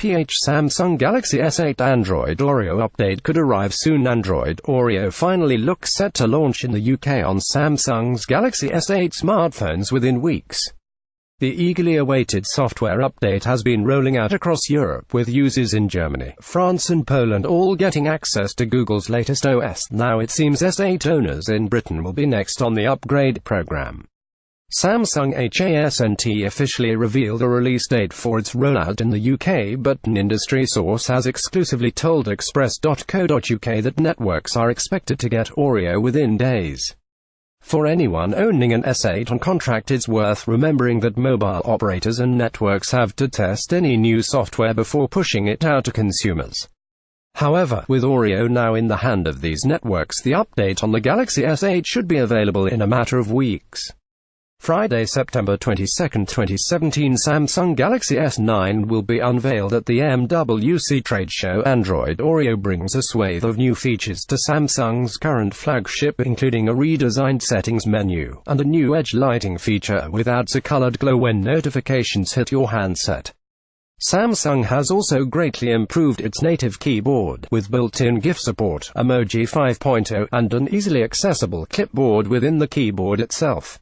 PHSamsung Galaxy S8 Android Oreo update could arrive soon. Android Oreo finally looks set to launch in the UK on Samsung's Galaxy S8 smartphones within weeks. The eagerly awaited software update has been rolling out across Europe, with users in Germany, France and Poland all getting access to Google's latest OS.Now. It seems S8 owners in Britain will be next on the upgrade program. Samsung hasn't officially revealed a release date for its rollout in the UK, but an industry source has exclusively told Express.co.uk that networks are expected to get Oreo within days. For anyone owning an S8 on contract, it's worth remembering that mobile operators and networks have to test any new software before pushing it out to consumers. However, with Oreo now in the hand of these networks, the update on the Galaxy S8 should be available in a matter of weeks. Friday, September 22, 2017, Samsung Galaxy S9 will be unveiled at the MWC trade show. Android Oreo brings a swathe of new features to Samsung's current flagship, including a redesigned settings menu, and a new edge lighting feature, which adds a colored glow when notifications hit your handset. Samsung has also greatly improved its native keyboard, with built-in GIF support, Emoji 5.0, and an easily accessible clipboard within the keyboard itself.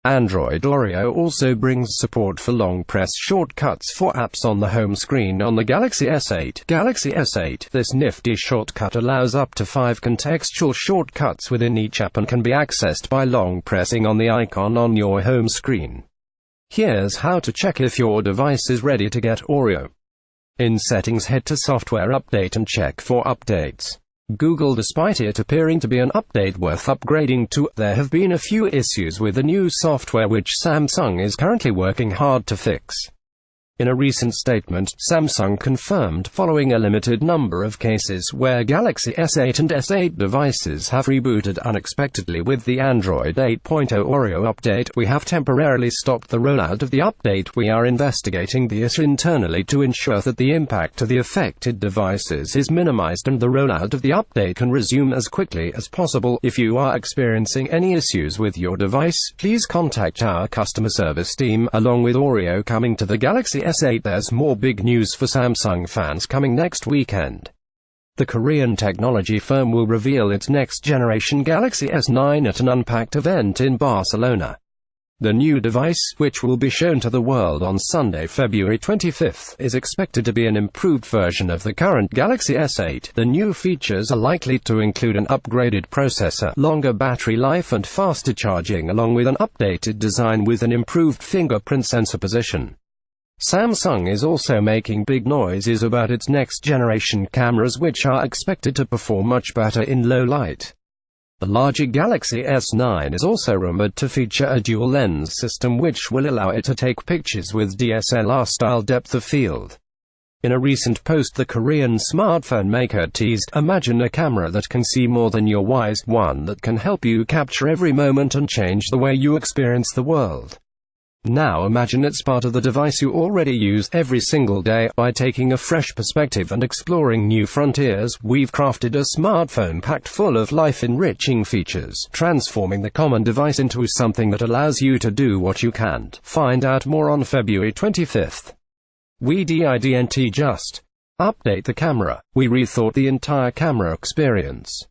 Android Oreo also brings support for long press shortcuts for apps on the home screen on the Galaxy S8. This nifty shortcut allows up to 5 contextual shortcuts within each app and can be accessed by long pressing on the icon on your home screen. Here's how to check if your device is ready to get Oreo. In Settings, head to Software Update and check for updates. Google. Despite it appearing to be an update worth upgrading to, there have been a few issues with the new software which Samsung is currently working hard to fix. In a recent statement, Samsung confirmed, following a limited number of cases where Galaxy S8 and S8 devices have rebooted unexpectedly with the Android 8.0 Oreo update, we have temporarily stopped the rollout of the update. We are investigating the issue internally to ensure that the impact to the affected devices is minimized and the rollout of the update can resume as quickly as possible. If you are experiencing any issues with your device, please contact our customer service team. Along with Oreo coming to the Galaxy S8, there's more big news for Samsung fans coming next weekend. The Korean technology firm will reveal its next-generation Galaxy S9 at an Unpacked event in Barcelona. The new device, which will be shown to the world on Sunday, February 25, is expected to be an improved version of the current Galaxy S8. The new features are likely to include an upgraded processor, longer battery life and faster charging, along with an updated design with an improved fingerprint sensor position. Samsung is also making big noises about its next-generation cameras, which are expected to perform much better in low light. The larger Galaxy S9 is also rumored to feature a dual-lens system which will allow it to take pictures with DSLR-style depth of field. In a recent post, the Korean smartphone maker teased, "Imagine a camera that can see more than your eyes, one that can help you capture every moment and change the way you experience the world." Now imagine it's part of the device you already use every single day. By taking a fresh perspective and exploring new frontiers, we've crafted a smartphone packed full of life-enriching features, transforming the common device into something that allows you to do what you can't. Find out more on February 25. We didn't just update the camera, we rethought the entire camera experience.